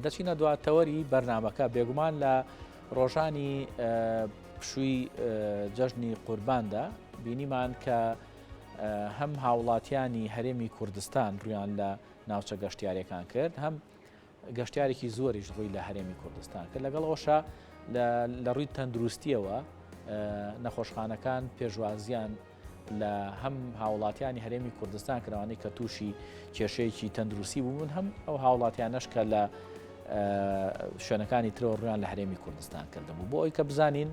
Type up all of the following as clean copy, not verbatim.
دەچینە دواتەوەری بەرنامەکە بێگومان لە ڕۆژانی پشووی جەژنی قورباندا بینیمان کە هەم هاوڵاتیانی هەرێمی کوردستان ڕویان لە ناوچە گەشتیارەکان کرد هەم گەشتارێکی زۆریش ڕووی لە هەرێمی کوردستان کرد لەگەڵ ئەوشە لە ڕووی تەندروستیەوە نەخۆشخانەکان پێشوازیان لە هەم هاوڵاتیانی هەرێمی کوردستان کراوانەی کە تووشی کێشەیەکی تەندروستی بوون هەم ئەو هاوڵاتیانەش کە لە شوێنەکانی ترەوە ڕویان لە هەرێمی کوردستان کردبوو بۆ ئەوی کە بزانین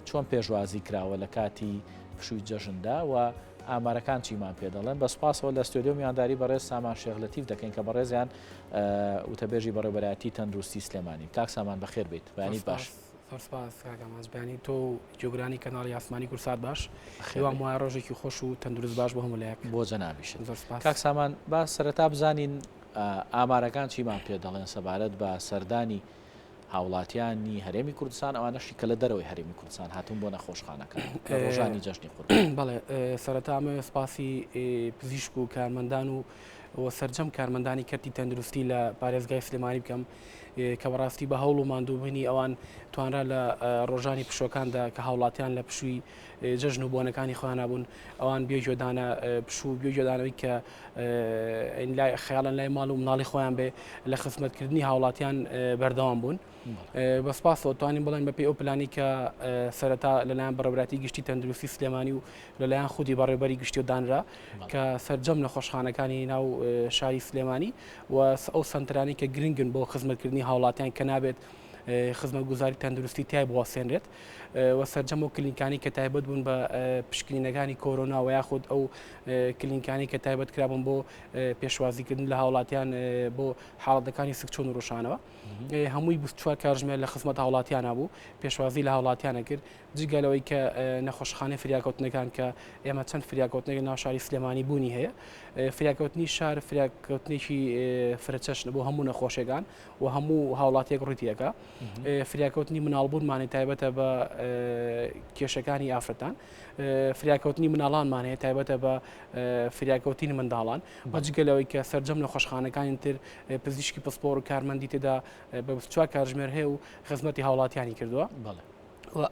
چۆن پێشوازی کراوە لە کاتی پشووی جەژندا و ئامارەکان چیمان پێ دەڵێن بە سوپاسەوە لە ستۆدیۆ میانداری بەڕێز سامان شێخلەتیف دەکەین کە بەڕێزیان وتەبێژی بەڕێوەبەرایەتی تەندروستی سلێمانی کاک سامان بەخێر بێت بەیانی باش سپاس کاکەماز بەیانی تۆ جێگرانی کەناڵی ئاسمانی کورسات باش خێوان وایە ڕۆژێکی خۆش و تەندروست باش بە هەمولایەک بۆ جەنابیشت کاک سامان با سەرەتا بزانین ئامارەکان چیمان پێ دەڵێن سەبارەت بە سەردانی هاوڵاتیانی هەرێمی کوردستان ئەوانەشی کە لە دەرەوەی هەرێمی کوردستان هاتوون بۆ نەخۆشخانەکان ڕۆژانی جەژنی قوربان بەڵێ سەرەتامە سپاسی پزیشک و کارمەندان و سەرجەم کارمەندانی کەرتی تەندروستی لە پارێزگای سلێمانی بکەم کە بەڕاستی بە هەوڵ و ماندووبوونی ئەوان توانرا لە ڕۆژانی پشوەکاندا کە هاوڵاتیان لە پشووی جەژن و بۆنەکانی خۆیان بوون ئەوان بێژۆدانە پشوو بێژۆدانەوەی کە خەیاڵن لای ماڵ و مناڵی خۆیان بێ لە خزمەتکردنی هاوڵاتیان بەردەوام بوون بە سپاسەوە توانین بڵێن بەپێی ئەو پلانی کە سەرەتا لەلایەن بەڕێوەبەراتی گشتی تەندروستی سلێمانی و لەلایەن خودی بەڕێوەبەری گشتی و دانرا کە سەرجەم لە خۆشخانەکانی ناو شاری سلێمانی و ئەو سنترانی کە گرنگن بۆ خزمەتکردنی هاوڵاتیان کە نابێت خزمەتگوزاری تەندروستی تای بواسێنرێت و سەرجەم و کلینیکانی کە تایبەت بوون بە پشکنینەکانی کۆرۆنا و یاخود ئەو کلینیکانی کە تایبەت کرابوون بۆ پێشوازیکردن لە هاوڵاتیان بۆ حاڵەتەکانی سکچۆن و ڕۆژانەوە هەمووی 24 کارژمێر لە خزمەت هاوڵاتیانە بوو پێشوازی لە هاوڵاتیانە کرد جگەلەوەی کە نەخۆشخانەی فریاکەوتنەکان کە ئێمە چەند فریاکەوتنێک ناو شاری سلێمانی بوونی هەیە فریاکەوتنی شار فریاکەوتنێکی فرەچەشن بۆ هەموو نەخۆشیەکان و هەموو هاوڵاتێک ڕوتیەکە فریاکەوتنی مناڵبوونمانێت تایبەتە بە کێشەکانی ئافرەتان فریاکەوتنی مناڵانمان هەیە تایبەتە بە فریاکەوتنی منداڵان بەجگەلەوەی کە سەرجەم لە خۆشخانەکانی تر پزیشکی پسپۆر و کارمەندی تێدا بە 24 کارژمێر هەیە و خزمەتی هاوڵاتیانی کردووە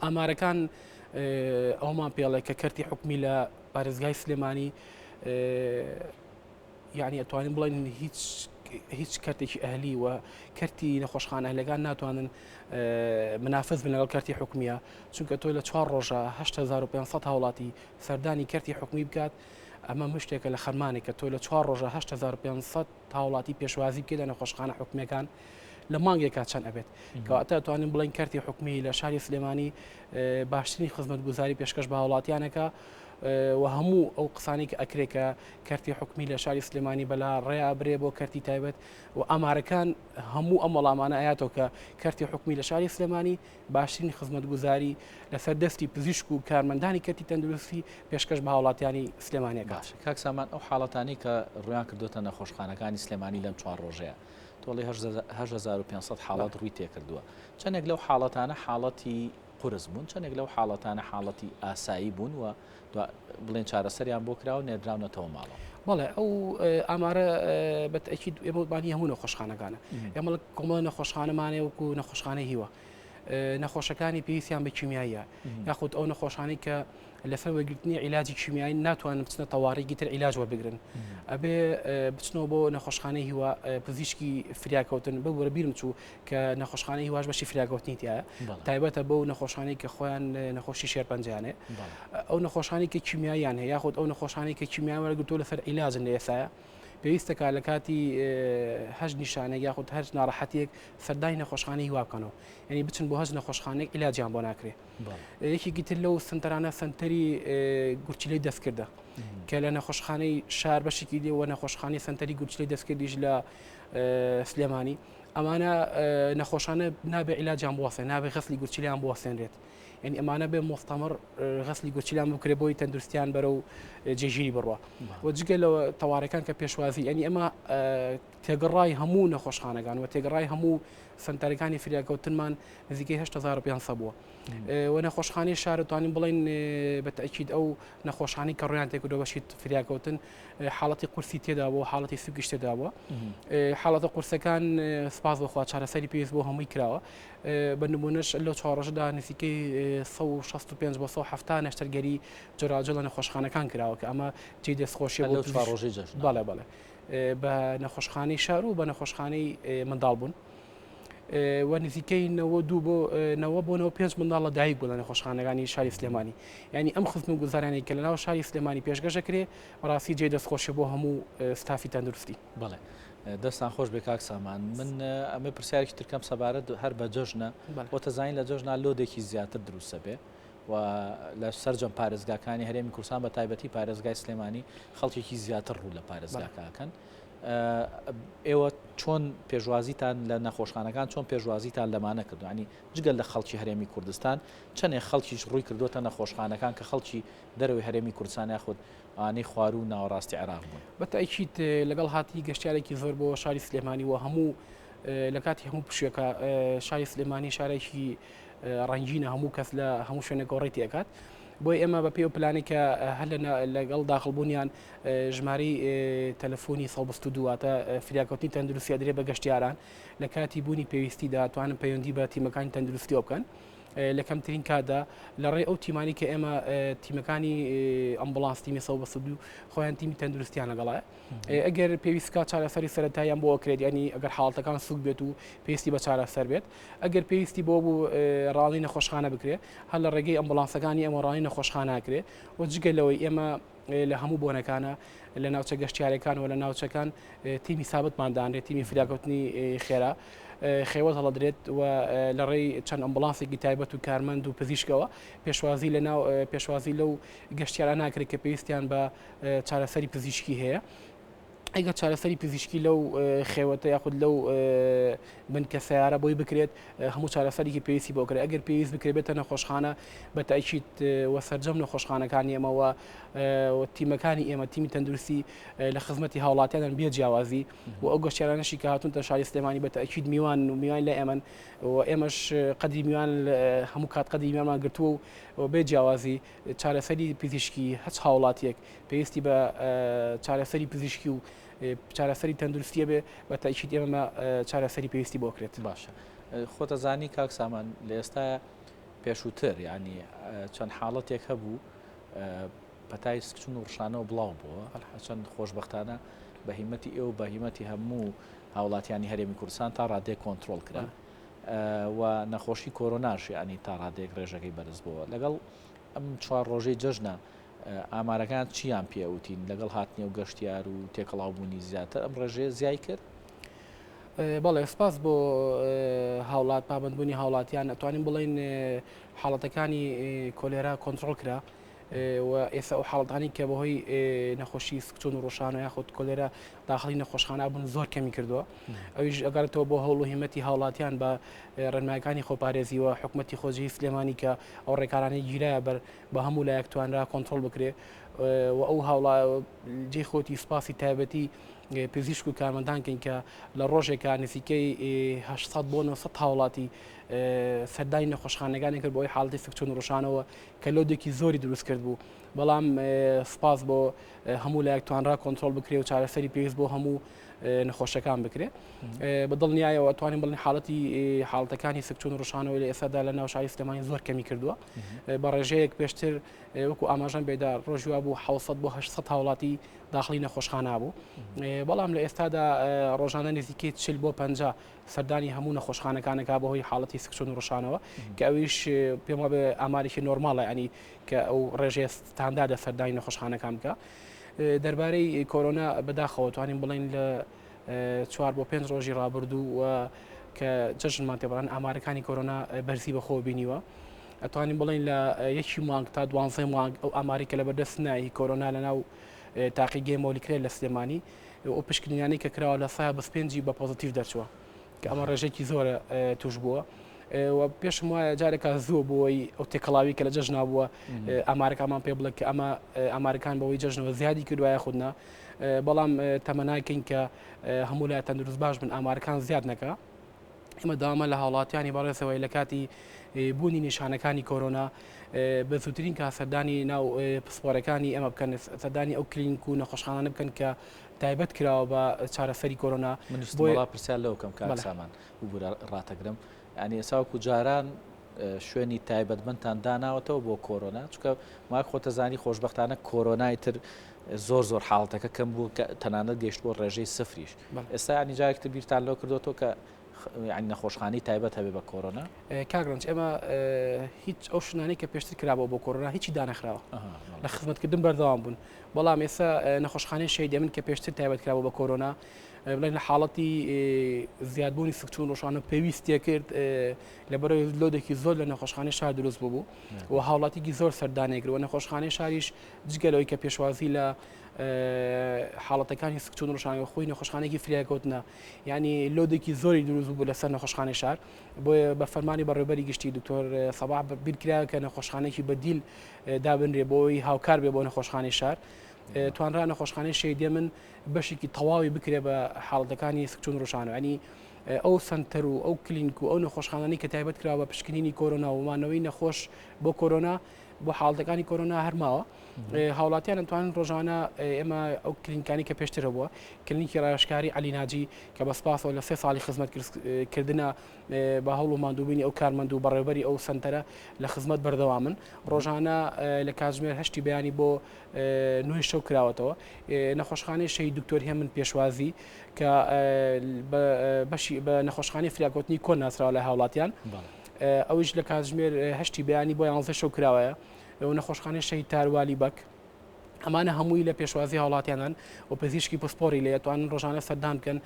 ئامارەکان ئەومان پێڵێ کە کەرتی حکومی لە پارێزگای سلێمانی یعنی ئەتوانین بڵێن هیچ کەرتێکی ئەهلی و کەرتی نەخۆشخانە ئەهلەکان ناتوانن منافز بن لەگەڵ کەرتی حکومیە چونکە تۆ لە 4 ڕۆژە 8500 هاوڵاتی سەردانی کەرتی حکومی بکات ئەمە مشتێکە لە خەرمانێک کە تۆ لە 4 ڕۆژە 8500 هاوڵاتی پێشوازی بکەیت لە نەخۆشخانە حکومیەکان لە مانگێکا چەند ئەبێت کەواتە توانین بڵین کەرتی حکومی لە شاری سلێمانی باشترین خزمەتگوزاری پێشکەش بە هاوڵاتیانەکە و هەموو ئەو قسانی کە ئەکرێکە کەرتی حکومی لە شاری سلێمانی بەلا ڕێیا برێ بۆ کەرتی تایبەت و ئامارەکان هەموو ئەم وەڵامانە ئاياتەوە کە کەرتی حکومی لە شاری سلێمانی باشترین خزمەتگوزاری لەسەر دەستی پزیشک و کارمەندانی کەرتی تەندروستی پێشکەش بە هاوڵاتیانی سلێمانیەکە باش کاک سامان ئەو حاڵەتانی کە ڕویان کردوتە نەخۆشخانەکانی سلێمانی لەم 4 ڕۆژەیە تۆڵی 8500 حاڵات ڕووی تێکردووە چەندێک لەو حاڵەتانە حاڵەتی قورس بوون چەندێک لەو حاڵەتانە حاڵەتی ئاسایی بوون و بڵێن چارەسەریان بۆ کراوە نێردراونەتەوە ماڵەوە بەڵێ ئەو ئامارە بەتەکید ئێمەبانی هەموو نەخۆشخانەکانە ئێمە کۆمەڵ نەخۆشخانەمانێ وەکو نەخۆشخانەی هیوە نەخۆشەکانی پێویستیان بە کیمیاییە یاخود ئەو نەخۆشانی کە لەسەر وەرگرتنی عیلاجی کیمیایی ناتوانن بچنە تەواڕێکی تر عیلاج وەربگرن ئەبێ بچنەوە بۆ نەخۆشخانەی هیوە پزیشکی فریاکەوتن بە وەرە بیرم چوو کە نەخۆشخانەی هیواش بەشی فریاکەوتنی تایە تایبەتە بەو نەخۆشانەی کە خۆیان نەخۆشی شێرپەنجیانێ ئەو نەخۆشانی کە کیمیاییان هەیە یاخود ئەو نەخۆشانی کە کیمیایی وەرگرتووە لەسەر عیلاجن لە ئێستاە پێویستەکە لە کاتی هەژ نیشانێک یاخود هەر ناڕەحەتێک سەردانی نەخۆشخانەی هیوا بکەنەوە یعنی بچن بۆ هەژ نەخۆشخانێک عیلاجیان بۆ ناکرێ یەکێکی تر لەو سنتەرانە سنتەری گورچیلەی دەستکردە کە لە نەخۆشخانەی شار بەشێکی دێوە نەخۆشخانەی سنتەری گورچیلەی دەستکردیش لە سلێمانی ئەمانە نەخۆشانە نابێ عیلاجیان بوەسێن نابێ غەسلی گورچیلیان بوەسێنرێت ینی ئەمانە بێ مۆستەمەڕ غەسلی گوچیلان بکرێ بۆی تەندروستیان بەرەو جێژیری بڕوە وەجگە لەوە تەوارەکان کە پێشوازی ئەنی ئەمە تێگەڕای هەموو نەخۆشخانەکان و تێگەڕای هەموو سنتەرەکانی فریاکەوتنمان نزیکەی 8500 بووە و نەخۆشخانەی شارتوانین بڵین بەتەکید ئەو نەخۆشخانەی کە ڕویان تێکردۆ بەشیت فریاکەوتن حاڵەتی قورسی تێدا بوو حاڵەتی سوگیش تێدا بووە حاڵەتە قورسەکان سپاس بخوا چارەسەری پێویست بۆ هەمووی کراوە بە نمونەش لەو چاڕۆژەدا نزیکەی 165 بۆ 170 نەشتەرگەری جۆراوجۆ لە نەخۆشخانەکان کراوە کە ئەمە جێی دەستخۆشیە بۆ ڕۆژی جەژن بەڵێ بەڵێ بە نەخۆشخانەی شار و بە نەخۆشخانەی منداڵ بوون و نزیکەی 5 منداڵ لە دایک بوو لە نەخۆشخانەکانی شاری سلێمانی ینی ئەم خزم و گوزارانی کە لەناو شاری سلێمانی پێشگەشە کرێ ڕاستی جێ دەستخۆشی بۆ هەموو ستافی تەندروستی بڵێ دەستان خۆش بێ کاک سامان من ئەمە پرسیارێکی ترکەم سەبارەت هەر بە جەژنە بۆ تەزانین لە جەژنا لۆدێکی زیاتر دروستە بێ و لە سەرجەم پارێزگاکانی هەرێمی کوردستان بە تایبەتی پارێزگای سلێمانی خەڵکێکی زیاتر ڕوو لە پارێزگاکەکەن ئێوە چۆن پێشوازیتان لە نەخۆشخانەکان چۆن پێشوازیتان لەمانە کردو ینی جگەل لە خەڵکی هەرێمی کوردستان چەندێک خەڵکیش ڕووی کردوتە نەخۆشخانەکان کە خەڵکی دەرەوەی هەرێمی کوردستان یاخود ئانەی خوار و ناوەڕاستی عێراق بوون بەتایکیت لەگەڵ هاتی گەشتارێکی زۆر بۆ شاری سلێمانی و هەموو لە کاتی هەموو پشوێکە شاری سلێمانی شارێکی ڕنگینە هەموو کەس لە هەموو شوێنە گۆڕێتی ئەکات بۆی ئێمە بە پێ و پلانی کە هەر لەگەڵ داخڵبوونیان ژماری تەلەفۆنی 122 فریاکەوتنی تەندروستی درێ بە گەشتیاران لە کاتی بوونی پێویستیدا توانن پەیوەندی بە تیمەکانی تەندروستی بکەن لە کەمترین کادا لە ڕێ ئەو تیمانی کە ئێمە تیمەکانی ئەمبڵانس تیمی 122 خۆیان تیمی تەندروستیان لەگەڵایە ئەگەر پێویستکە چارەسەری سەرەتاییان بۆ ئەکرێت ینی ئەگەر حاڵەتەکان سوک بێت و پێویستی بە چارەسەر بێت ئەگەر پێویستی بۆ بوو ڕاڵی نەخۆشخانە بکرێت هەر لە ڕێگەی ئەمبڵانسەکانی ئەمە ڕاڵی نەخۆشخانەکرێ و جگەلەوەی ئێمە لە هەموو بۆنەکانە لە ناوچە گەشتیارەکان و لە ناوچەکان تیمی سابتماندانرێت تیمی فریاکەوتنی خێرا خێوەت هەڵدرێت و لە ڕێی چەند ئەمبڵانسێکی تایبەت و کارمەند و پزیشکەوە پێشوازی لەو گەشتیارە ناکرێت کە پێویستیان بە چارەسەری پزیشکی هەیە ئەگە چارەسەری پزیشکی لەو خێوەتە یاخود لەو بنکە سیارە بۆی بکرێت هەموو چارەسەرێکی پێویستی بۆ کرێت ئەگەر پێویست بکرێت بێتە نەخۆشخانە بە تایکیت وە سەرجەم نەخۆشخانەکانی ئێمەوە تیمەکانی ئێمە تیمی تەندروستی لە خزمەتی هاوڵاتیانان بێ جیاوازی و ئەو گەشتیارانەشی کە هاتوونتە شاری سلێمانی بە تایکیت میوان و میوان لە ئێمن و ئێمەش قەدری میوان هەموو کات قەدری میوانمان گرتووە و بێ جیاوازی چارەسەری پزیشکی هەچ هاوڵاتیەک پێویستی بە چارەسەری پزیشکی و چارەسەری تەندروستیە بێ بە تایکیت ئێمە چارەسەری پێویستی بۆ کرێت باشە خۆتە زانی کاک سامان لە ئێستا پێشووتر ینی چەند حاڵەتێک هەبوو پەتای سکچون و ڕشانەوە بڵاو بووە چەند خۆشببختانە بە هیمەتی ئێوە بە هیمەتی هەموو هاوڵاتیانی هەرێمی کوردستان تا ڕادێک کۆنتترۆل کرا و نەخۆشی کۆرۆناش ینی تا ڕادێک ڕێژەکەی بەرز بووە لەگەڵ ئەم چوار ڕۆژەی جەژنە ئامارەکان چیان پێوتین لەگەڵ هاتنی و گەشتیار و تێکەڵاوبوونی زیاتر ئەم ڕێژێ زیای کرد بەڵێ سپاس بۆ هاوڵات پابندبوونی هاوڵاتیان ئەتوانین بڵین حاڵەتەکانی کۆلێرا کۆنتترۆل کرا و ئێستا ئەو حاڵەتانی کە بەهۆی نەخۆشی سکچۆن و ڕۆژانە یاخود کۆلێرا داخلی نەخۆشخانە بوون زۆر کەمی کردووە ئەویش ئەگەرێتەوە بۆ هەوڵ و هیمەتی هاوڵاتیان بە ڕێنمایەکانی خۆپارێزی و حکوومەتی خۆجی سلێمانی کە ئەو ڕێکارانەی گیرایە بەر بە هەموو لایەک توانرا کۆنتترۆل بکرێ و ئەو هاوڵا جێ خۆتی سپاسی تایبەتی پزیشک و کارمەندانکەین کە لە ڕۆژێکە نزیکەی 800 بۆ 900 هاوڵاتی سەردانی نەخۆشخانەکانی کرد بۆی حاڵەتی سکچۆن و ڕۆژانەوە کە لۆدێکی زۆری دروست کرد بوو بەڵام سپاس بۆ هەموو لایەک توانرا کۆنتترۆل بکرێ و چارەسەری پێویست بۆ هەموو نەخۆشەکان بکرێ بەدڵنیایەوە ئەتوانین بڵین حاڵەتەکانی سکچۆن و ڕۆژانەوە لە ئێستادا لە ناو شاری سلێمانی زۆر کەمی کردووە بە ڕێژەیەک پێشتر وەکو ئاماژەم بێدا ڕۆژوا بوو 700 بۆ 800 هاوڵاتی داخلی نەخۆشخانە بوو بەڵام لە ئێستادا ڕۆژانە نزیکەی 40 بۆ 50 سەردانی هەموو نەخۆشخانەکانەکە بەهۆی حاڵەتی سکچۆن و ڕۆژانەوە کە ئەویش پێم وابێ ئامارێکی نۆرماڵە ینی کە ئەو ڕێژێ ستانداردە سەردانی نەخۆشخانەکان بکە دەربارەی کۆرۆنا بەداخەوە توانین بڵین لە 4 بۆ 5 ڕۆژی ڕابردوو و کە جەژنمان تێبڕان ئامارەکانی کۆرۆنا بەرزی بەخۆ بینیوە ئەتوانین بڵین لە یەکی مانگ تا 12 مانگ ئەو ئاماری کە لە بەردەست نایی کۆرۆنا لەناو تاقیگەی مۆلیکرێت لە سلێمانی ئەو پشکنیانی کە کراوە لە سایە بەس 5 بە پۆزیتیڤ دەرچووە کە ئەمە ڕێژێکی زۆرە توش بووە و پێشم وایە جارێکە زوو بۆی ئەو تێکەڵاوی کە لە جەژنا بووە ئامارەکەمان پێ بڵێت کە ئەمە ئامارەکان بەوەی جەژنەوە زیادی کردوایە خودنا بەڵام تەمەناکەین کە هەموو لای تەندروست باش بن ئامارەکان زیاد نەکە ئمە داوامە لە هاوڵاتیانی بەڕێزەوەی لە کاتی بوونی نیشانەکانی کۆرۆنا بە زووترین کا سەردانی ناو پسپۆرەکانی ئەمە بکەن سەردانی ئەو کلینیک و نەخۆشخانانە بکەن کە تایبەت کراوە بە چارەسەری کۆرۆنا بۆ پرسیار لەو کەم کارسامان و ڕاتەگرم ینی ئێساوەکو جاران شوێنی تایبەتمەندتان داناوەتەوە بۆ کۆرۆنا چکە ماک خۆتەزانی خۆشببختانە کۆرۆنای تر زۆر حاڵەتەکە کەم بوو تەنانەت گەشت بۆ ڕێژەی سفریش ئێستا ینی جارێکتە بیرتان لەو کردوەوە کە نەخۆشخانی تایبەت هەبێ بە کۆرۆنا کاگرنج ئێمە هیچ ئەو شنانەی کە پێشتر کرابەوە بۆ کۆرۆنا هیچی دانەخراوە لە خزمەتکردن بەردەوام بوون بەڵام ئێستا نەخۆشخانەی شەیدێ من کە پێشتر تایبەت کرابەوە بە کۆرۆنا بڵێن لە حاڵەتی زیادبوونی سکچوون ڕۆژانە پێویستیە کرد لەبەرەوەی لۆدێکی زۆر لە نەخۆشخانەی شار دروست بوو و هاوڵاتێکی زۆر سەردانێکرەوە نەخۆشخانەی شاریش جگەلەوەی کە پێشوازی لە حاڵەتەکانی سکچوون ڕۆژانەوە خۆی نەخۆشخانێکی فریاکەوتنە ینی لۆدێکی زۆری دروست بوو لەسەر نەخۆشخانەی شار بۆیە بە فەرمانی بەڕێوەبەری گشتی دکتۆر سەباح بیرکرا کە نەخۆشخانێکی بەدیل دابنرێ بۆی هاوکار بێ بۆ نەخۆشخانەی شار توانرا نەخۆشخانەی شەیدێ من بەشێکی تەواوی بکرێ بە حاڵەتەکانی سکچوون ڕۆژانەوە ینی ئەو سنتەر و ئەو کلینیک و ئەو نەخۆشخانانی کە تایبەت کراوە بە پشکنینی کۆرۆنا و مانەوەی نەخۆش بۆ کۆرۆنا بۆ حاڵەتەکانی کۆرۆنا هەرماوە هاوڵاتیان ئەتوانن ڕۆژانە ئێمە ئەو کلینیکانی کە پێشترە بووە کلینیکی ڕایشکاری عەلی ناجی کە بە سپاسەوە لە 3 ساڵی خزمەتکردنە بە هەوڵ و ماندووبینی ئەو کارمەند و بەڕێوەبەری ئەو سنتەرە لە خزمەت بەردەوامن ڕۆژانە لە کاتژمێر هەشتی بەیانی بۆ نوێی شەو کراوەتەوە نەخۆشخانەی شەی دکتۆر هێمن پێشوازی کە بەشی بە نەخۆشخانەی فریاکەوتنی کۆن ناسراوە لە هاوڵاتیان ئەویش لە کاتژمێر هەشتی بەیانی بۆ 11 شەو کراوەیە و نەخۆشخانەی شەی تاروالی بەک ئەمانە هەمووی لە پێشوازی هاوڵاتیانان و پزیشکی پسپۆری لە توانن ڕۆژانە سەردان بکەن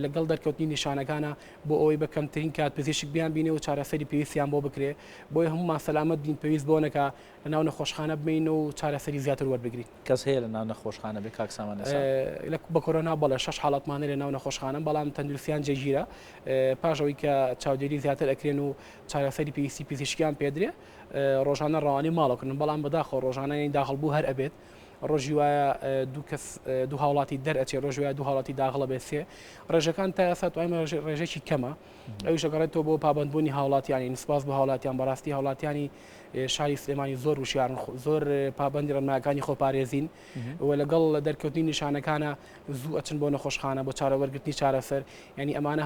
لەگەڵ دەرکەوتنی نیشانەکانە بۆ ئەوەی بەکەمترین کات پزیشک بیان بینێ و چارەسەری پێویستیان بۆ بکرێ بۆی هەمومان سەلامەت بین پێویست بۆ نەکە لە ناو نەخۆشخانە بمین و چارەسەری زیاتر وەربگرین کەس هەیە لە ناو نەخۆشخانە بێ کاکسامان بە کۆرۆنا بەڵێ 6 حاڵەتمانە لە ناو نەخۆشخانە بەڵام تەندروستیان جێگیرە پاشەوەی کە چاودێری زیاتر ئەکرێن و چارەسەری پێویستی پزیشکیان پێدرێ ڕۆژانە ڕەوانی ماڵەکردن بەڵام بەداخۆ ڕۆژانەی داخڵبوو هەر ئەبێت ڕۆژی وایە دوو هاوڵاتی دەرئەچێ ڕۆژ وایە دوو هاوڵاتی داخڵە بێت سێ ڕێژەکان تا ئێستا توانین ڕێژێکی کەمە ئەویش دەگەڕێتەوە بۆ پابەندبوونی هاوڵاتیانی نسباس بە هاوڵاتیان بەڕاستی هاوڵاتیانی شاری سلێمانی زۆر وشیارن زۆر پابەندی ڕێنمایەکانی خۆپارێزین و لەگەڵ دەرکەوتنی نیشانەکانە زوو ئەچن بۆ نەخۆشخانە بۆ چارەوەرگرتنی چارەسەر ینی ئەمانە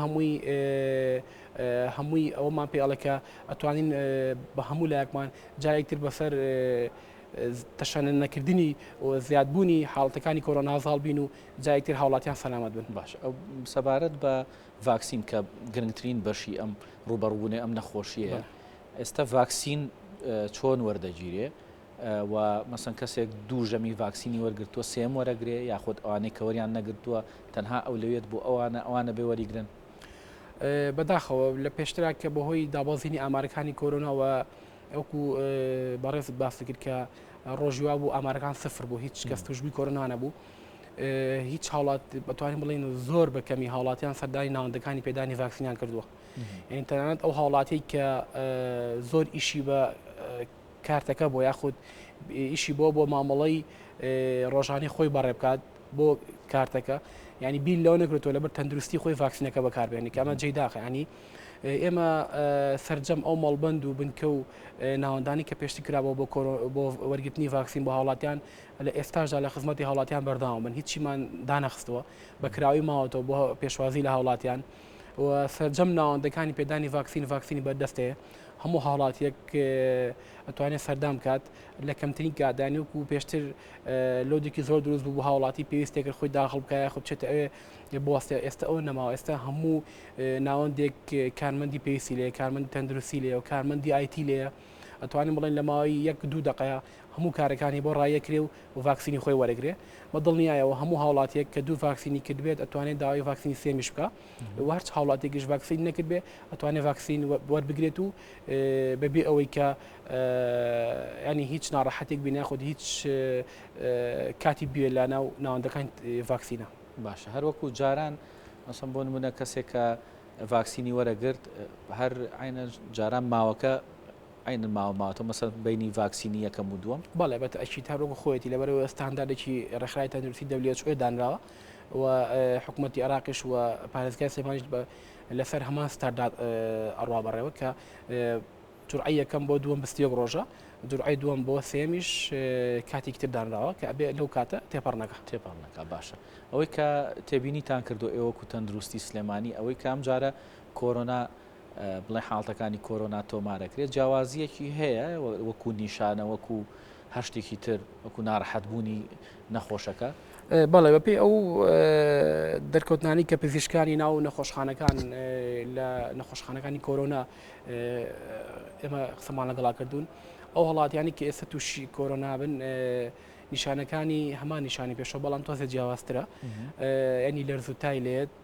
هەمووی ئەومان پێڵەکە ئەتوانین بە هەموو لایەکمان جایەکتر بەسەر تەشەنە نەکردنی و زیادبوونی حاڵەتەکانی کۆرۆنازاڵ بین و جایەکتر هاوڵاتیان سەلامەت بن باش ئەو سەبارەت بە ڤاکسین کە گرنگترین بەشی ئەم ڕوبەڕوونێ ئەم نەخۆشیە ئێستا ڤاکسین چۆن وەردەگیرێ و مەسەن کەسێک دوو ژەمی ڤاکسینی وەرگرتووە سێم وەرەگرێ یاخود ئەوانەی کە وەریان نەگرتووە تەنها ئەولەوێت بۆ ئەوانە بێ وەریگرن بەداخەوە لە پێشترا کە بەهۆی دابەزینی ئامارەکانی کۆرۆناوە ئەوکو بەڕێزت باس کرد کە ڕۆژیوا بوو ئامارەکان سفر بوو هیچ کەس توشبی کۆرۆنا نەبوو هیچ هاوڵات بەتوانین بڵین زۆر بەکەمی هاوڵاتیان سەردانی ناوەندەکانی پێدانی ڤاکسینیان کردووە یعنی تەنانەت ئەو هاوڵاتی کە زۆر ئیشی بە کارتەکە بۆ یاخود ئیشی بۆ مامەڵەی ڕۆژانەی خۆی بەڕێ بکات بۆ کارتەکە ینی بیل لەو نەکرێتەوە لەبەر تەندروستی خۆی ڤاکسینەکە بەکاربێنی کە ئەمە جێداخە ینی ئێمە سەرجەم ئەو مەڵبەند و بنکە و ناوەندانی کە پێشتی کرابەوە بۆ وەرگرتنی ڤاکسین بۆ هاوڵاتیان لە ئێستاشدا لە خزمەتی هاوڵاتیان بەرداوام بن هیچیمان دانەخستەوە بەکراوی ماوەتەوە بۆ پێشوازی لە هاوڵاتیان و سەرجەم ناوەندەکانی پێدانی ڤاکسینی بەردەستەیە هەموو هاوڵاتیەک ئەتوانێت سەردام کات لە کەمترین کاتدانی وکو پێشتر لۆدێکی زۆر دروست بوو بۆ هاوڵاتی پێویستێکە خۆی داخڵ بکایە خۆ بچێتە ئەوێ بۆستە ئێستا ئەو نەماوە ئێستا هەموو ناوەندێک کارمەندی پێویستی لێ کارمەندی تەندروستی لێ و کارمەندی ئایتی لێە ئەتوانین بڵێن لە ماوەی 1-2 دقەیە هەموو کارەکانی بۆ ڕایەکرێ و ڤاکسینی خۆی وەرەگرێ بە دڵنیایەوە هەموو هاوڵاتێک کە دوو ڤاکسینی کردبێت ئەتوانێت داوای ڤاکسینی سێمیش بکە و هەرچ هاوڵاتێکیش ڤاکسین نەکردبێ ئەتوانێت ڤاکسین وەربگرێت و بەبێ ئەوەی کە ینی هیچ ناڕەحەتێک بێ ناخۆت هیچ کاتی بوێ لە ناوەندەکان ڤاکسینە باشە هەروەکو جاران مەسەڵەن بۆ نمونە کەسێک کە ڤاکسینی وەرەگرت هەر عینە جاران ماوەکە عین ماوەماتەوە مەسەر بینی ڤاکسینی یەکەم و دووەم بەڵێ بەت ئەشی تاڕۆگە خۆیەتی لەبەرەوە ستانداردێکی ڕێکخراوی تەندروستی WHO دانراوە و حکوومەتی عێراقیش و پارێزگای سلێمانیش لەسەر هەمان ستاندارد ئەڕوا بەڕێوە کە جورعی یەکەم بۆ دووەم 21 ڕۆژە جورعی دووەم بۆ سێمیش کاتی کتر دانراوە کە ئەبێ لەو کاتە تێپەڕنەکە باشە ئەوەی کە تێبینیتان کردو ئێوەکو تەندروستی سلێمانی ئەوەی کام جارە کۆرۆنا بڵێ حاڵتەکانی کۆرۆنا تۆمارەکرێت جیاوازیەکی هەیە وەکو نیشانە وەکو هەشتێکی تر وەکو ناڕەحەتبوونی نەخۆشەکە بەڵێ بەپێی ئەو دەرکەوتنانی کە پزیشکانی ناو نەخۆشخانەکان لە نەخۆشخانەکانی کۆرۆنا ئێمە قسەمان لەگەڵا کردوون ئەو هەڵاتیانی کە ئێستا تووشی کۆرۆنا بن نیشانەکانی هەمان نیشانی پێشەوە بەڵام تۆزە جیاوازترە ئەنی لەرزوتای لێت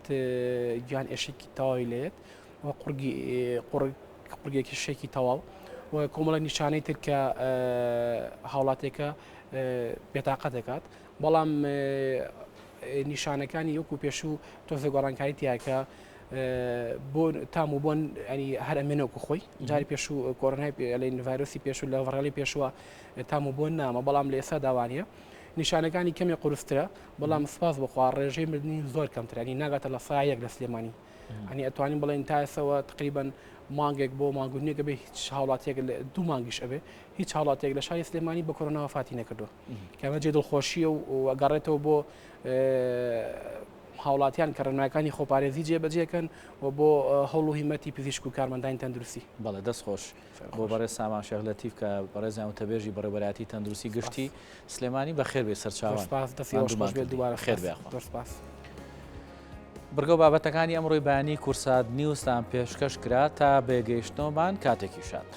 گیان ئێشێکی تەواوی لێت و قورگێکی شێکی تەواو و کۆمەڵە نیشانەی تر کە هاوڵاتێکە بێتاقەت دەکات بەڵام نیشانەکانی یەکو پێشوو تۆزە گۆڕانکاری تیاکە بۆ تام و بۆن ئەنی هەر ئەمێنەوەکو خۆی جاری پێشوو کۆرۆنای لە ڤایرۆسی پێشوو لە ڤەڕێڵی پێشووە تام و بۆن نامە بەڵام لە ئێستا داوانە نیشانەکانی کەمی قورسترە بەڵام سپاس بخوا ڕێژەی مردنی زۆر کەمترانی ناگاتە لە سایەک لە سلێمانی ئەنی ئەتوانین بڵێن تاسەوە تقریبان مانگێک بۆ ماگونیەکە بێ هیچ هاوڵاتێک دوو مانگیش ئەبێ هیچ هاوڵاتێک لە شاری سلێمانی بە کۆرۆنا وەفاتی نەکردووە کەمە جێ دڵخۆشیە و ئەگەڕێتەوە بۆ هاوڵاتیان کە ڕێنمایەکانی خۆپارێزی جێبەجێکەن و بۆ هەوڵ و هیمەتی پزیشک و کارمەندانی تەندروستی بەڵێ دەست خۆش بۆ بەڕێز سامان شێخ لەتیف کە بەڕێزیان وتەبێژی بەڕێوەبەرەتی تەندروستی گشتی سلێمانی بەخێر بێ سەرچاوان دووبارە خێر بێ بڕگە و بابەتەکانی ئەمڕۆی بەیانی کورسات نیوزتان پێشکەش کرا تا بێگەیشتنەوەمان کاتێکی شات.